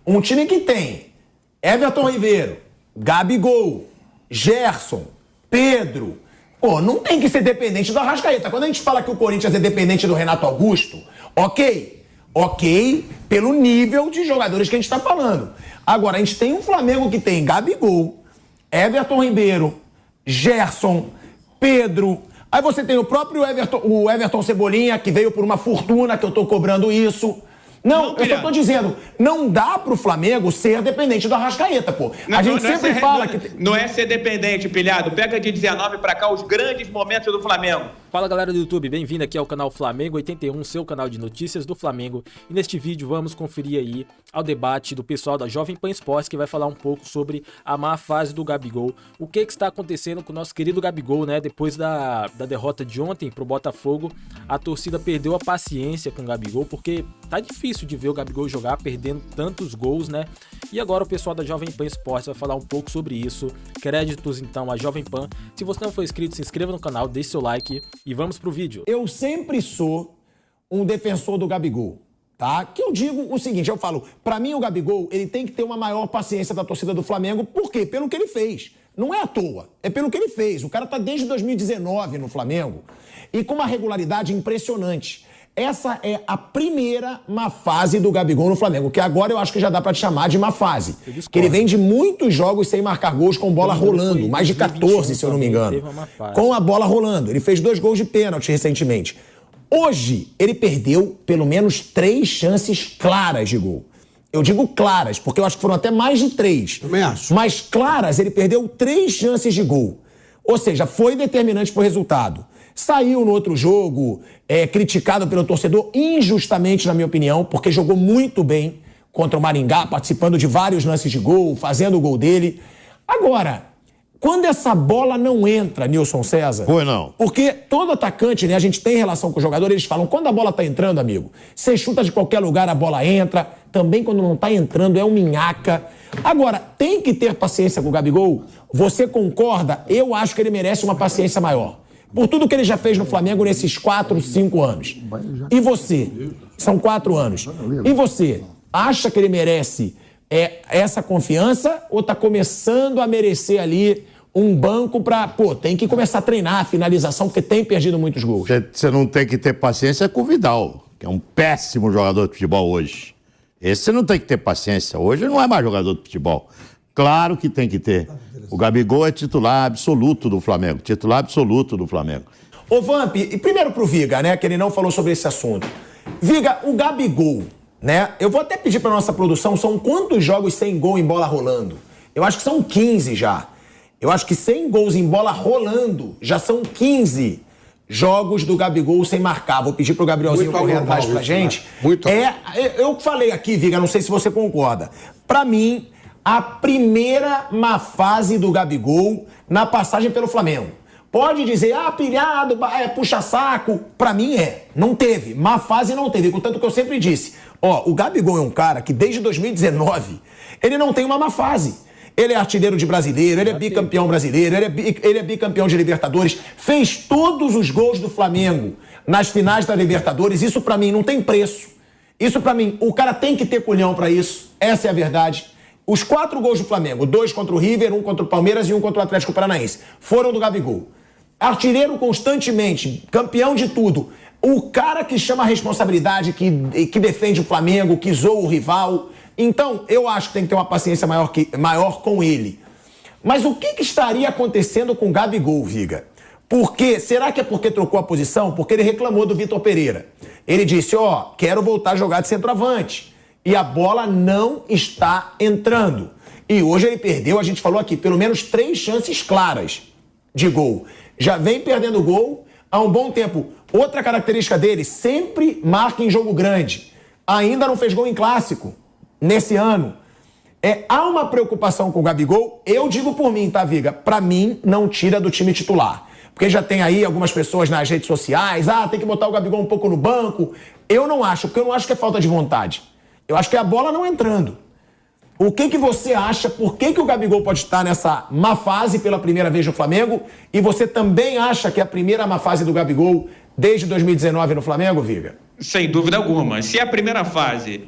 Um time que tem Everton Ribeiro, Gabigol, Gerson, Pedro. Pô, não tem que ser dependente do Arrascaeta. Quando a gente fala que o Corinthians é dependente do Renato Augusto, ok, pelo nível de jogadores que a gente está falando. Agora, a gente tem um Flamengo que tem Gabigol, Everton Ribeiro, Gerson, Pedro. Aí você tem o próprio Everton Cebolinha, que veio por uma fortuna, que eu tô cobrando isso. Não, eu só tô dizendo, não dá pro Flamengo ser dependente do Arrascaeta, pô. A gente sempre fala que... Não é ser dependente, pilhado. Pega de 19 pra cá os grandes momentos do Flamengo. Fala, galera do YouTube, bem-vindo aqui ao canal Flamengo 81, seu canal de notícias do Flamengo. E neste vídeo vamos conferir aí ao debate do pessoal da Jovem Pan Esportes, que vai falar um pouco sobre a má fase do Gabigol. O que está acontecendo com o nosso querido Gabigol, né? Depois da derrota de ontem pro Botafogo, a torcida perdeu a paciência com o Gabigol, porque tá difícil de ver o Gabigol jogar perdendo tantos gols, né? E agora o pessoal da Jovem Pan Esportes vai falar um pouco sobre isso. Créditos então à Jovem Pan. Se você não for inscrito, se inscreva no canal, deixe seu like e vamos pro vídeo. Eu sempre sou um defensor do Gabigol, tá? Que eu digo o seguinte, eu falo, pra mim o Gabigol, ele tem que ter uma maior paciência da torcida do Flamengo. Por quê? Pelo que ele fez. Não é à toa, é pelo que ele fez. O cara tá desde 2019 no Flamengo e com uma regularidade impressionante. Essa é a primeira má fase do Gabigol no Flamengo, que agora eu acho que já dá pra te chamar de má fase. Que ele vem de muitos jogos sem marcar gols com bola rolando, mais de 14, se eu não me engano. Com a bola rolando. Ele fez 2 gols de pênalti recentemente. Hoje, ele perdeu pelo menos 3 chances claras de gol. Eu digo claras, porque eu acho que foram até mais de 3. Também acho. Mas claras, ele perdeu 3 chances de gol. Ou seja, foi determinante pro resultado. Saiu no outro jogo, criticado pelo torcedor, injustamente, na minha opinião, porque jogou muito bem contra o Maringá, participando de vários lances de gol, fazendo o gol dele. Agora, quando essa bola não entra, Nilson César... Foi não. Porque todo atacante, né, a gente tem relação com o jogador, eles falam, quando a bola tá entrando, amigo, você chuta de qualquer lugar, a bola entra. Também quando não tá entrando, é um minhaca. Agora, tem que ter paciência com o Gabigol? Você concorda? Eu acho que ele merece uma paciência maior. Por tudo que ele já fez no Flamengo nesses 4, 5 anos. E você? São 4 anos. E você? Acha que ele merece essa confiança ou tá começando a merecer ali um banco pra... Pô, tem que começar a treinar a finalização, porque tem perdido muitos gols. Você não tem que ter paciência com o Vidal, que é um péssimo jogador de futebol hoje. Esse você não tem que ter paciência. Hoje ele não é mais jogador de futebol. Claro que tem que ter. O Gabigol é titular absoluto do Flamengo. Titular absoluto do Flamengo. Ô, Vamp, e primeiro pro Viga, né? Que ele não falou sobre esse assunto. Viga, o Gabigol, né? Eu vou até pedir pra nossa produção, são quantos jogos sem gol em bola rolando? Eu acho que são 15 já. Eu acho que 100 gols em bola rolando já são 15 jogos do Gabigol sem marcar. Vou pedir pro Gabrielzinho correr atrás pra gente. Muito eu falei aqui, Viga, não sei se você concorda. Pra mim, a primeira má fase do Gabigol na passagem pelo Flamengo. Pode dizer, pilhado, puxa-saco. Pra mim não teve. Má fase não teve. Portanto, que eu sempre disse. O Gabigol é um cara que desde 2019, ele não tem uma má fase. Ele é artilheiro de brasileiro, ele é bicampeão brasileiro, ele é bicampeão de Libertadores. Fez todos os gols do Flamengo nas finais da Libertadores. Isso pra mim não tem preço. Isso pra mim, o cara tem que ter culhão pra isso. Essa é a verdade. Os 4 gols do Flamengo, 2 contra o River, 1 contra o Palmeiras e 1 contra o Atlético Paranaense, foram do Gabigol. Artilheiro constantemente, campeão de tudo. O cara que chama a responsabilidade, que defende o Flamengo, que zoa o rival. Então, eu acho que tem que ter uma paciência maior com ele. Mas o que estaria acontecendo com o Gabigol, Viga? Será que é porque trocou a posição? Porque ele reclamou do Vitor Pereira. Ele disse, quero voltar a jogar de centroavante. E a bola não está entrando. E hoje ele perdeu, a gente falou aqui, pelo menos 3 chances claras de gol. Já vem perdendo gol há um bom tempo. Outra característica dele, sempre marca em jogo grande. Ainda não fez gol em clássico nesse ano. Há uma preocupação com o Gabigol, eu digo por mim, tá, Viga? Pra mim, não tira do time titular. Porque já tem aí algumas pessoas nas redes sociais, tem que botar o Gabigol um pouco no banco. Eu não acho, porque eu não acho que é falta de vontade. Eu acho que é a bola não entrando. O que você acha? Por que o Gabigol pode estar nessa má fase pela primeira vez no Flamengo? E você também acha que é a primeira má fase do Gabigol desde 2019 no Flamengo, Viga? Sem dúvida alguma. Se é a primeira fase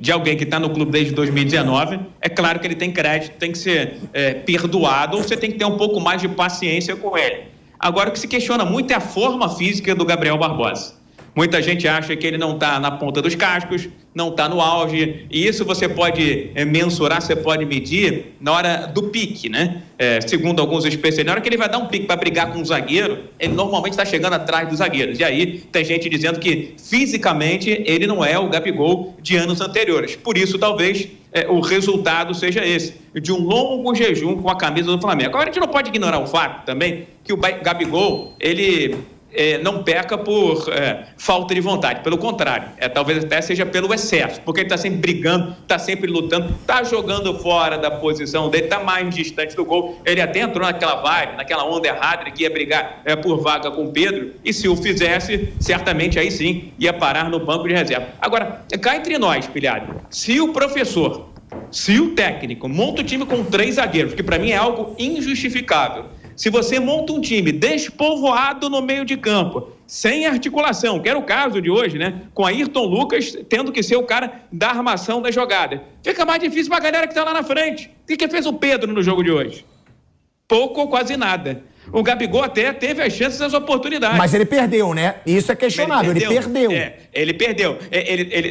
de alguém que está no clube desde 2019, é claro que ele tem crédito, tem que ser perdoado, ou você tem que ter um pouco mais de paciência com ele. Agora, o que se questiona muito é a forma física do Gabriel Barbosa. Muita gente acha que ele não está na ponta dos cascos, não está no auge, e isso você pode mensurar, você pode medir na hora do pique, né? Segundo alguns especialistas, na hora que ele vai dar um pique para brigar com um zagueiro, ele normalmente está chegando atrás dos zagueiros. E aí tem gente dizendo que fisicamente ele não é o Gabigol de anos anteriores. Por isso, talvez, o resultado seja esse, de um longo jejum com a camisa do Flamengo. Agora, a gente não pode ignorar o fato também que o Gabigol, ele não peca por falta de vontade, pelo contrário, talvez até seja pelo excesso, porque ele está sempre brigando, está sempre lutando, está jogando fora da posição dele, está mais distante do gol. Ele até entrou naquela vibe, naquela onda errada que ia brigar por vaga com o Pedro, e se o fizesse, certamente aí sim ia parar no banco de reserva. Agora, cá entre nós, pilhado, se o professor, se o técnico monta o time com 3 zagueiros, que para mim é algo injustificável, se você monta um time despovoado no meio de campo, sem articulação, que era o caso de hoje, né? Com Ayrton Lucas tendo que ser o cara da armação da jogada, fica mais difícil para a galera que está lá na frente. O que fez o Pedro no jogo de hoje? Pouco ou quase nada. O Gabigol até teve as chances e as oportunidades. Mas ele perdeu, né? Isso é questionável, ele perdeu. Ele perdeu.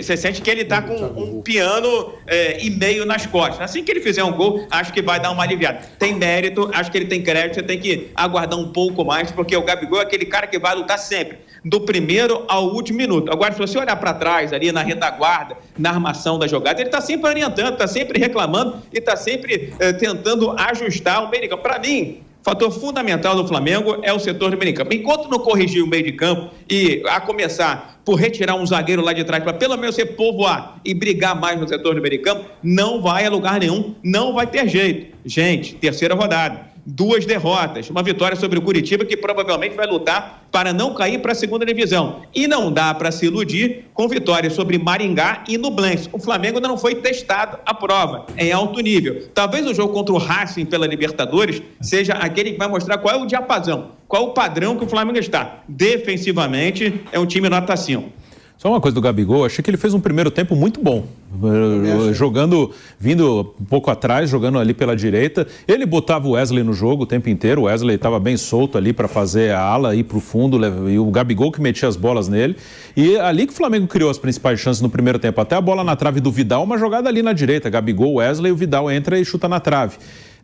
Você sente que ele tá com um piano e meio nas costas. Assim que ele fizer um gol, acho que vai dar uma aliviada. Tem mérito, acho que ele tem crédito, você tem que aguardar um pouco mais, porque o Gabigol é aquele cara que vai lutar sempre, do primeiro ao último minuto. Agora, se você olhar para trás, ali na retaguarda, na armação da jogada, ele tá sempre orientando, tá sempre reclamando e tá sempre tentando ajustar o meio de campo. Para mim, fator fundamental do Flamengo é o setor do meio de campo. Enquanto não corrigir o meio de campo e a começar por retirar um zagueiro lá de trás para pelo menos você povoar e brigar mais no setor do meio de campo, não vai a lugar nenhum, não vai ter jeito. Gente, terceira rodada. 2 derrotas, uma vitória sobre o Curitiba que provavelmente vai lutar para não cair para a segunda divisão. E não dá para se iludir com vitórias sobre Maringá e Nublense. O Flamengo ainda não foi testado à prova, em alto nível. Talvez o jogo contra o Racing pela Libertadores seja aquele que vai mostrar qual é o diapasão, qual é o padrão que o Flamengo está. Defensivamente, é um time nota 5. Só uma coisa do Gabigol, achei que ele fez um primeiro tempo muito bom, jogando, vindo um pouco atrás, jogando ali pela direita. Ele botava o Wesley no jogo o tempo inteiro, o Wesley estava bem solto ali para fazer a ala, ir para o fundo, e o Gabigol que metia as bolas nele. E ali que o Flamengo criou as principais chances no primeiro tempo, até a bola na trave do Vidal, uma jogada ali na direita, Gabigol, Wesley, o Vidal entra e chuta na trave.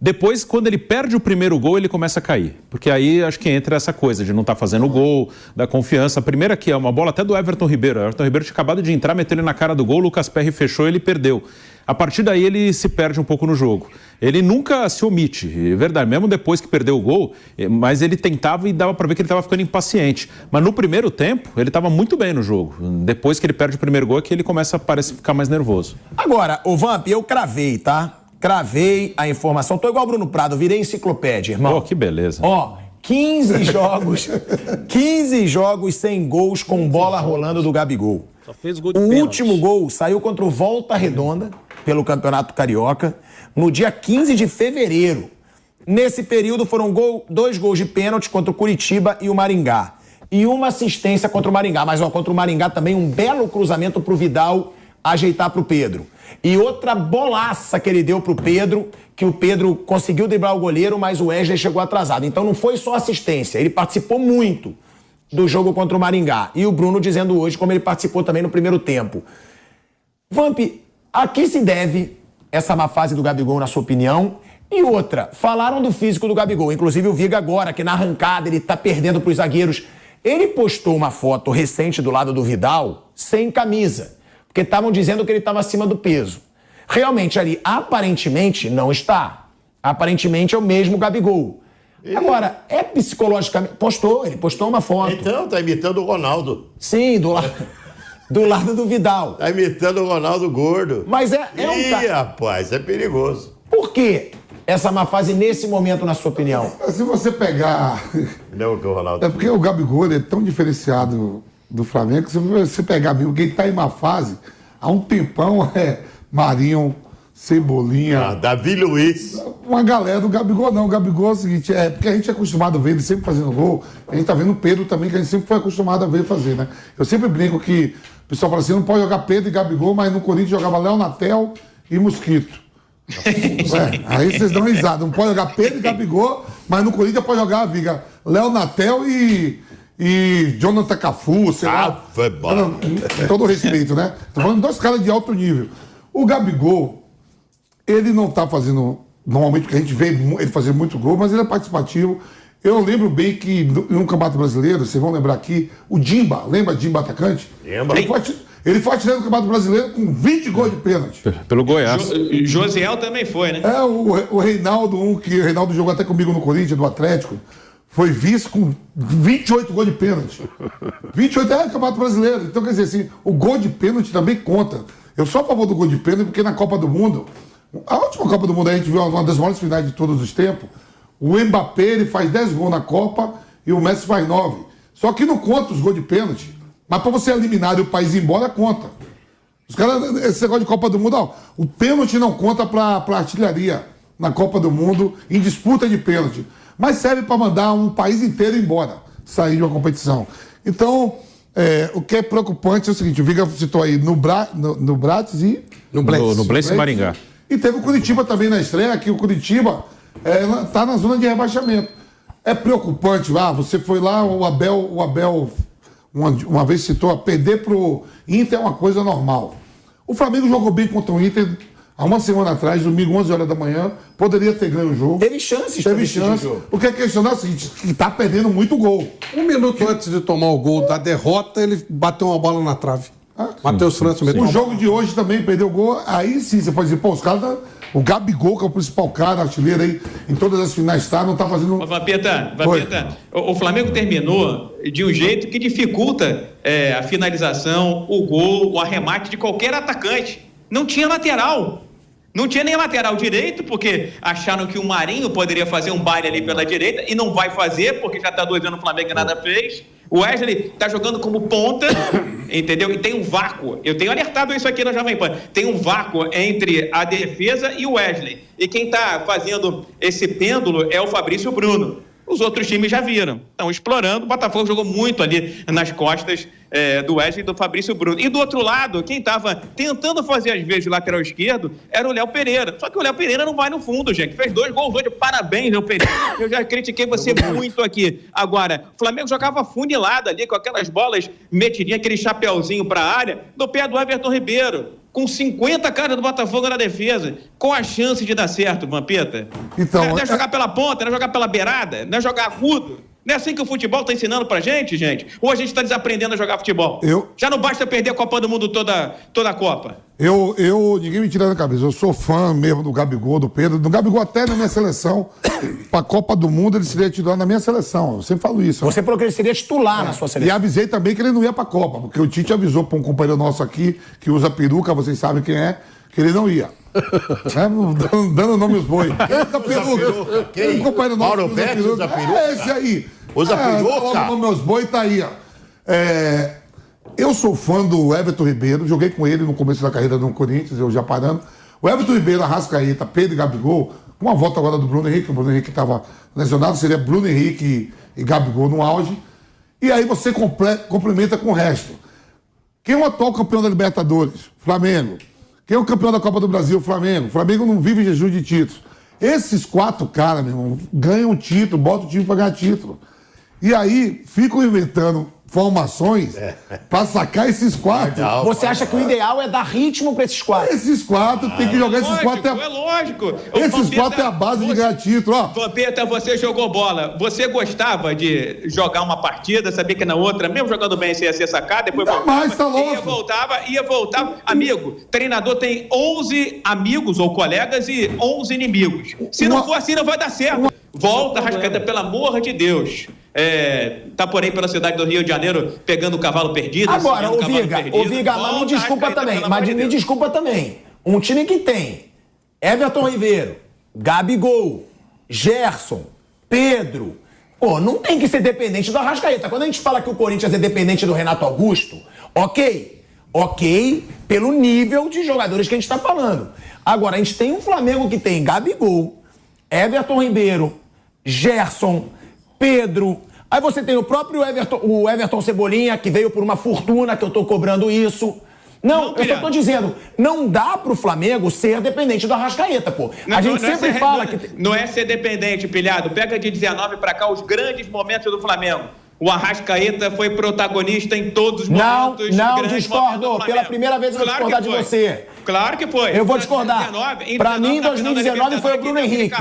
Depois, quando ele perde o primeiro gol, ele começa a cair. Porque aí acho que entra essa coisa de não estar fazendo gol, da confiança. A primeira aqui é uma bola até do Everton Ribeiro. O Everton Ribeiro tinha acabado de entrar, meteu ele na cara do gol, o Lucas Perry fechou e ele perdeu. A partir daí ele se perde um pouco no jogo. Ele nunca se omite, é verdade, mesmo depois que perdeu o gol, mas ele tentava e dava para ver que ele estava ficando impaciente. Mas no primeiro tempo, ele estava muito bem no jogo. Depois que ele perde o primeiro gol é que ele começa a parecer ficar mais nervoso. Agora, ô Vamp, eu cravei, tá? Cravei a informação. Tô igual o Bruno Prado, virei enciclopédia, irmão. Oh, que beleza. 15 jogos sem gols com bola rolando do Gabigol. Só fez gol de o pênalti. último gol saiu contra o Volta Redonda, pelo Campeonato Carioca, no dia 15 de fevereiro. Nesse período foram 2 gols de pênalti contra o Curitiba e o Maringá. E uma assistência contra o Maringá. Mas contra o Maringá também um belo cruzamento pro Vidal ajeitar pro Pedro. E outra bolaça que ele deu pro Pedro, que o Pedro conseguiu driblar o goleiro, mas o Wesley chegou atrasado. Então não foi só assistência, ele participou muito do jogo contra o Maringá. E o Bruno dizendo hoje como ele participou também no primeiro tempo. Vamp, a que se deve essa má fase do Gabigol, na sua opinião? E outra, falaram do físico do Gabigol, inclusive o Viga agora, que na arrancada ele tá perdendo pros zagueiros. Ele postou uma foto recente do lado do Vidal, sem camisa. Porque estavam dizendo que ele estava acima do peso. Realmente ali, aparentemente, não está. Aparentemente é o mesmo Gabigol. Agora, é psicologicamente... Ele postou uma foto. Então, tá imitando o Ronaldo. Sim, do lado do Vidal. Tá imitando o Ronaldo gordo. Mas é um cara... rapaz, é perigoso. Por que essa má fase nesse momento, na sua opinião? Se você pegar... Não, que o Ronaldo... É porque o Gabigol ele é tão diferenciado do Flamengo que se você pegar mesmo quem está em má fase, há um tempão Marinho, Cebolinha. Davi Luiz. Uma galera do Gabigol, não. O Gabigol é o seguinte, porque a gente é acostumado a ver ele sempre fazendo gol. A gente tá vendo o Pedro também, que a gente sempre foi acostumado a ver fazer, né? Eu sempre brinco que o pessoal fala assim, não pode jogar Pedro e Gabigol, mas no Corinthians jogava Léo Natel e Mosquito. Aí vocês dão risada. Não pode jogar Pedro e Gabigol, mas no Corinthians pode jogar, viga, Léo Natel e Jonathan Cafu, sei lá. Foi bom. Com todo respeito, né? Tô falando de 2 caras de alto nível. O Gabigol, ele não tá fazendo, normalmente, porque a gente vê ele fazer muito gol, mas ele é participativo. Eu lembro bem que no Campeonato Brasileiro, vocês vão lembrar aqui, o Dimba, lembra Dimba atacante? Lembra. Ele foi artilheiro do Campeonato Brasileiro com 20 gols de pênalti. Pelo Goiás. Josiel também foi, né? O Reinaldo, que o Reinaldo jogou até comigo no Corinthians, do Atlético, foi vice com 28 gols de pênalti. 28 é o Campeonato Brasileiro. Então, quer dizer assim, o gol de pênalti também conta. Eu sou a favor do gol de pênalti porque na Copa do Mundo, a última Copa do Mundo a gente viu uma das maiores finais de todos os tempos, o Mbappé ele faz 10 gols na Copa e o Messi faz 9. Só que não conta os gols de pênalti. Mas para você eliminar e o país ir embora, conta. Os caras, esse negócio de Copa do Mundo, ó, o pênalti não conta para artilharia na Copa do Mundo em disputa de pênalti. Mas serve para mandar um país inteiro embora, sair de uma competição. Então, o que é preocupante é o seguinte, o Viga citou aí no Bratis e... No Bless Maringá. E teve o Curitiba também na estreia, que o Curitiba está na zona de rebaixamento. É preocupante, você foi lá, o Abel uma vez citou, perder pro Inter é uma coisa normal. O Flamengo jogou bem contra o Inter há uma semana atrás, domingo, 11 horas da manhã, poderia ter ganho o jogo. Teve chances. O que é questionar é o seguinte, que tá perdendo muito gol. 1 minuto antes de tomar o gol da derrota, ele bateu uma bola na trave. Matheus França meteu. O jogo de hoje também perdeu gol, aí sim, você pode dizer, os caras... O Gabigol, que é o principal cara, artilheiro aí, em todas as finais não tá fazendo... Vampeta, o Flamengo terminou de um jeito que dificulta a finalização, o gol, o arremate de qualquer atacante. Não tinha lateral. Não tinha nem lateral direito, porque acharam que o Marinho poderia fazer um baile ali pela direita, e não vai fazer, porque já está 2 anos no Flamengo e nada fez. O Wesley está jogando como ponta, entendeu? E tem um vácuo. Eu tenho alertado isso aqui na Jovem Pan. Tem um vácuo entre a defesa e o Wesley. E quem está fazendo esse pêndulo é o Fabrício Bruno. Os outros times já viram, estão explorando. O Botafogo jogou muito ali nas costas do Wesley e do Fabrício Bruno. E do outro lado, quem estava tentando fazer às vezes o lateral esquerdo era o Léo Pereira. Só que o Léo Pereira não vai no fundo, gente. Fez 2 gols hoje. Parabéns, Léo Pereira. Eu já critiquei você muito aqui. Agora, o Flamengo jogava funilado ali com aquelas bolas, metia aquele chapeuzinho para a área do pé do Everton Ribeiro. Com 50 caras do Botafogo na defesa, com a chance de dar certo, Vampeta. Então, não é jogar pela ponta, não é jogar pela beirada, não é jogar agudo. Não é assim que o futebol está ensinando pra gente? Ou a gente está desaprendendo a jogar futebol? Já não basta perder a Copa do Mundo toda a Copa. Ninguém me tira da cabeça. Eu sou fã mesmo do Gabigol, do Pedro. Do Gabigol até na minha seleção. Pra Copa do Mundo ele seria titular na minha seleção. Eu sempre falo isso. Você falou que ele seria titular na sua seleção. E avisei também que ele não ia pra Copa, porque o Tite avisou pra um companheiro nosso aqui, que usa peruca, vocês sabem quem é, que ele não ia. Dando nome aos bois. Quem usa peruca? Quem? Um companheiro nosso Mauro Betti usa peruca? É esse aí. Usa peruca? Dando nome aos bois, tá aí, ó. Eu sou fã do Everton Ribeiro, joguei com ele no começo da carreira no Corinthians, eu já parando. O Everton Ribeiro, Arrascaeta, Pedro e Gabigol, com a volta agora do Bruno Henrique, o Bruno Henrique estava lesionado, seria Bruno Henrique e Gabigol no auge. E aí você complementa com o resto. Quem é o atual campeão da Libertadores? Flamengo. Quem é o campeão da Copa do Brasil? Flamengo. O Flamengo não vive em jejum de títulos. Esses 4 caras, meu irmão, ganham título, botam o time para ganhar título. E aí ficam inventando formações para sacar esses 4. Você acha que o ideal é dar ritmo para esses 4? Esses 4, tem que jogar esses 4. É lógico. Esses 4 é a base de ganhar título, ó. Vampeta, você jogou bola. Você gostava de jogar uma partida, sabia que na outra, mesmo jogando bem, você ia ser sacado, depois ia voltava. Amigo, treinador tem 11 amigos ou colegas e 11 inimigos. Se não for assim, não vai dar certo. Volta, Arrascaeta, pelo amor de Deus. Tá por aí pela cidade do Rio de Janeiro pegando o cavalo perdido. Agora, ô Viga, mas me desculpa também. Um time que tem Everton Ribeiro, Gabigol, Gerson, Pedro, não tem que ser dependente do Arrascaeta. Quando a gente fala que o Corinthians é dependente do Renato Augusto, ok. Ok, pelo nível de jogadores que a gente está falando. Agora, a gente tem um Flamengo que tem Gabigol, Everton Ribeiro, Gerson, Pedro. Aí você tem o próprio Everton Cebolinha, que veio por uma fortuna, que eu tô cobrando isso. Não, eu só tô dizendo, não dá pro Flamengo ser dependente do Arrascaeta, pô. A gente sempre fala que... Não é ser dependente, Pilhado. Pega de 19 pra cá os grandes momentos do Flamengo. O Arrascaeta foi protagonista em todos os momentos. Não, discordo. Pela primeira vez eu vou discordar de você. Claro que foi. Eu vou discordar. Pra mim, em 2019 foi o Bruno Henrique.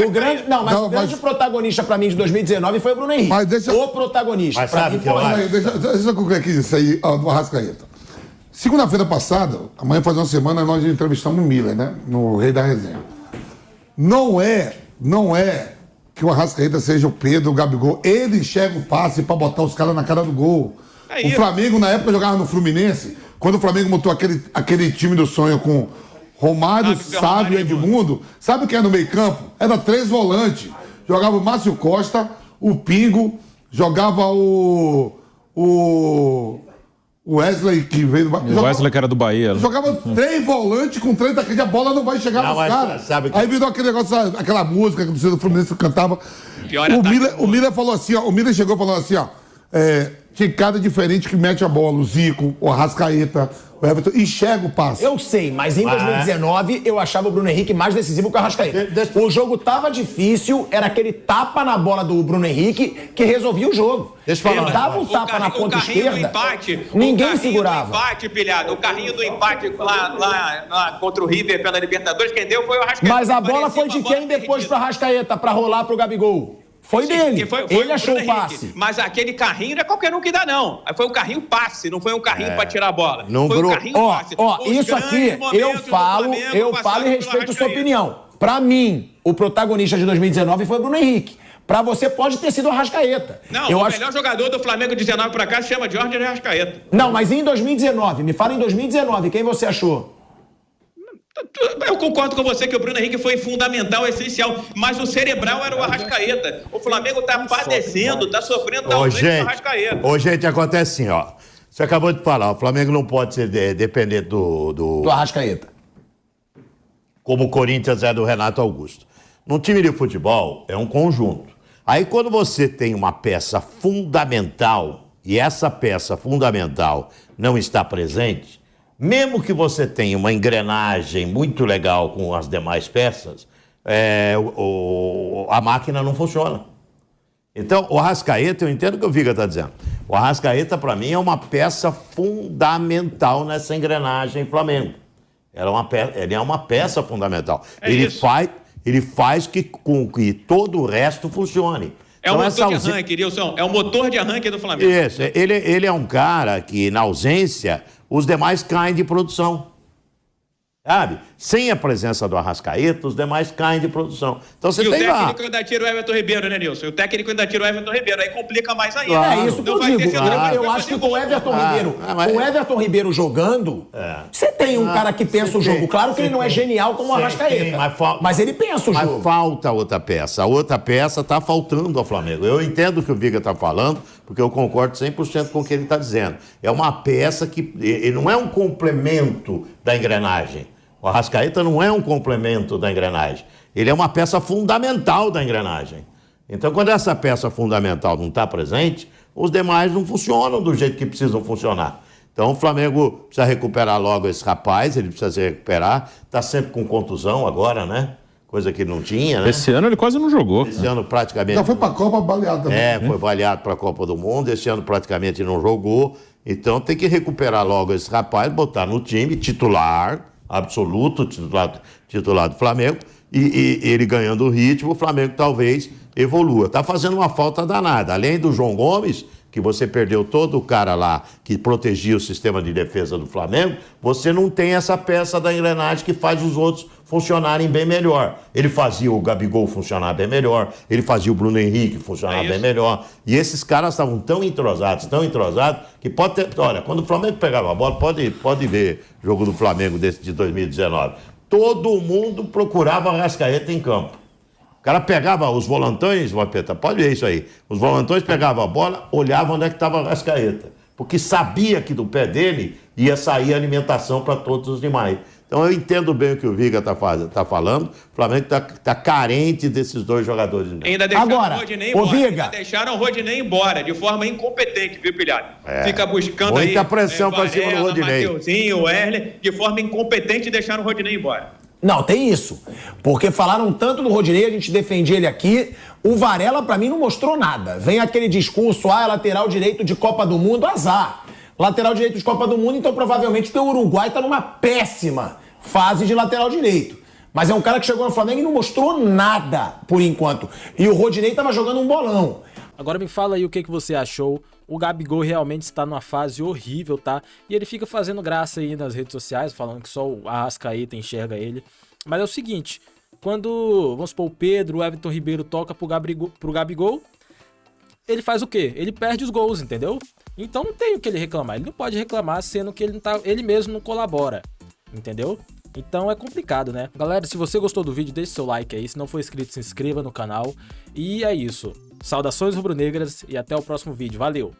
O grande protagonista pra mim de 2019 foi o Bruno Henrique. O protagonista. Mas sabe que eu acho? Deixa eu concluir aqui isso aí do Arrascaeta. Segunda-feira passada, amanhã faz uma semana, nós entrevistamos o Miller, né? No Rei da Resenha. Não é que o Arrascaeta seja o Pedro, o Gabigol. Ele enxerga o passe pra botar os caras na cara do gol. O Flamengo, na época, jogava no Fluminense. Quando o Flamengo montou aquele time do sonho com Romário, Sávio e Edmundo, sabe o que era no meio campo? Era 3 volantes. Jogava o Márcio Costa, o Pingo, jogava o Wesley, que veio do Bahia. O Wesley, que era do Bahia. Jogava 3 volantes com 30 que a bola não vai chegar nos caras. Aí virou aquele negócio, aquela música que o Fluminense cantava. O Miller falou assim, ó. O Miller chegou falando assim, ó. Tem cara diferente que mete a bola. O Zico, o Arrascaeta, o Everton. Enxerga o passe. Eu sei, mas em 2019 eu achava o Bruno Henrique mais decisivo que o Arrascaeta. O jogo tava difícil, era aquele tapa na bola do Bruno Henrique que resolvia o jogo. Deixa eu falar. Ele dava um tapa na ponta esquerda, ninguém segurava. O carrinho do empate lá contra o River pela Libertadores, quem deu foi o Arrascaeta. Mas a bola foi de quem depois pro Arrascaeta, pra rolar pro Gabigol? Foi dele. Ele achou o passe. Mas aquele carrinho não é qualquer um que dá, não. Foi um carrinho passe, não foi um carrinho pra tirar a bola. Foi um carrinho passe. Isso aqui, eu falo e respeito sua opinião. Pra mim, o protagonista de 2019 foi o Bruno Henrique. Pra você pode ter sido o Arrascaeta. Não, melhor jogador do Flamengo de 19 pra cá se chama Jorge Arrascaeta. Não, mas em 2019, me fala em 2019, quem você achou? Eu concordo com você que o Bruno Henrique foi fundamental, essencial, mas o cerebral era o Arrascaeta. O Flamengo tá padecendo, tá sofrendo da ausência do Arrascaeta. Gente, acontece assim, ó. Você acabou de falar, o Flamengo não pode ser dependente do Arrascaeta. Como o Corinthians é do Renato Augusto. Num time de futebol, é um conjunto. Aí quando você tem uma peça fundamental, e essa peça fundamental não está presente, mesmo que você tenha uma engrenagem muito legal com as demais peças, a máquina não funciona. Então, o Arrascaeta, eu entendo o que o Viga está dizendo. O Arrascaeta, para mim, é uma peça fundamental nessa engrenagem Flamengo. Ele é uma peça fundamental. Ele faz com que todo o resto funcione. É o motor de arranque, Nilson. É o motor de arranque do Flamengo. Isso. Ele é um cara que, na ausência, os demais caem de produção. Sabe? Sem a presença do Arrascaeta, os demais caem de produção. Então você tem lá. O técnico ainda tira o Everton Ribeiro, né, Nilson? O técnico ainda tira o Everton Ribeiro. Aí complica mais ainda. Claro. É isso que eu digo. Eu acho que com o Everton Ribeiro, com o Everton Ribeiro jogando, você tem um cara que pensa o jogo. Claro que ele não é genial como o Arrascaeta. Mas ele pensa o jogo. Mas falta outra peça. A outra peça está faltando ao Flamengo. Eu entendo o que o Viga está falando, porque eu concordo 100% com o que ele está dizendo. É uma peça que ele não é um complemento da engrenagem. O Arrascaeta não é um complemento da engrenagem. Ele é uma peça fundamental da engrenagem. Então, quando essa peça fundamental não está presente, os demais não funcionam do jeito que precisam funcionar. Então, o Flamengo precisa recuperar logo esse rapaz, ele precisa se recuperar. Está sempre com contusão agora, né? Coisa que não tinha, né? Esse ano ele quase não jogou. Esse ano praticamente... Já foi para a Copa baleado também. Foi baleado para a Copa do Mundo. Esse ano praticamente não jogou. Então, tem que recuperar logo esse rapaz, botar no time titular... absoluto, titular do Flamengo, e ele ganhando o ritmo, o Flamengo talvez evolua. Está fazendo uma falta danada. Além do João Gomes, que você perdeu todo o cara lá que protegia o sistema de defesa do Flamengo, você não tem essa peça da engrenagem que faz os outros funcionarem bem melhor. Ele fazia o Gabigol funcionar bem melhor, ele fazia o Bruno Henrique funcionar bem melhor. E esses caras estavam tão entrosados, que pode ter... Olha, quando o Flamengo pegava a bola, pode ver o jogo do Flamengo de 2019. Todo mundo procurava Arrascaeta em campo. O cara pegava os volantões, Vampeta, pode ver isso aí. Os volantões pegavam a bola, olhavam onde é que estava a Arrascaeta. porque sabia que do pé dele ia sair alimentação para todos os demais. Então eu entendo bem o que o Viga tá falando. O Flamengo tá carente desses dois jogadores. Ainda deixaram Agora, o Rodinei ô embora. Viga. Ainda deixaram o Rodinei embora, de forma incompetente, viu, Pilhado? Fica buscando muita aí... pressão pra cima do Rodinei. Mateuzinho, Wesley, de forma incompetente, deixaram o Rodinei embora. Não, tem isso. Porque falaram tanto do Rodinei, a gente defendia ele aqui. O Varela, pra mim, não mostrou nada. Vem aquele discurso, é lateral direito de Copa do Mundo, azar. Lateral direito de Copa do Mundo, então provavelmente o Uruguai tá numa péssima fase de lateral direito. Mas é um cara que chegou no Flamengo e não mostrou nada, por enquanto. E o Rodinei tava jogando um bolão. Agora me fala aí o que você achou. O Gabigol realmente está numa fase horrível, tá? E ele fica fazendo graça aí nas redes sociais, falando que só o Arrascaeta enxerga ele. Mas é o seguinte, quando, vamos supor, o Pedro, o Everton Ribeiro toca pro Gabigol, ele faz o quê? Ele perde os gols, entendeu? Então não tem o que ele reclamar. Ele não pode reclamar, sendo que ele mesmo não colabora, entendeu? Então é complicado, né? Galera, se você gostou do vídeo, deixe seu like aí. Se não for inscrito, se inscreva no canal. E é isso. Saudações rubro-negras e até o próximo vídeo. Valeu!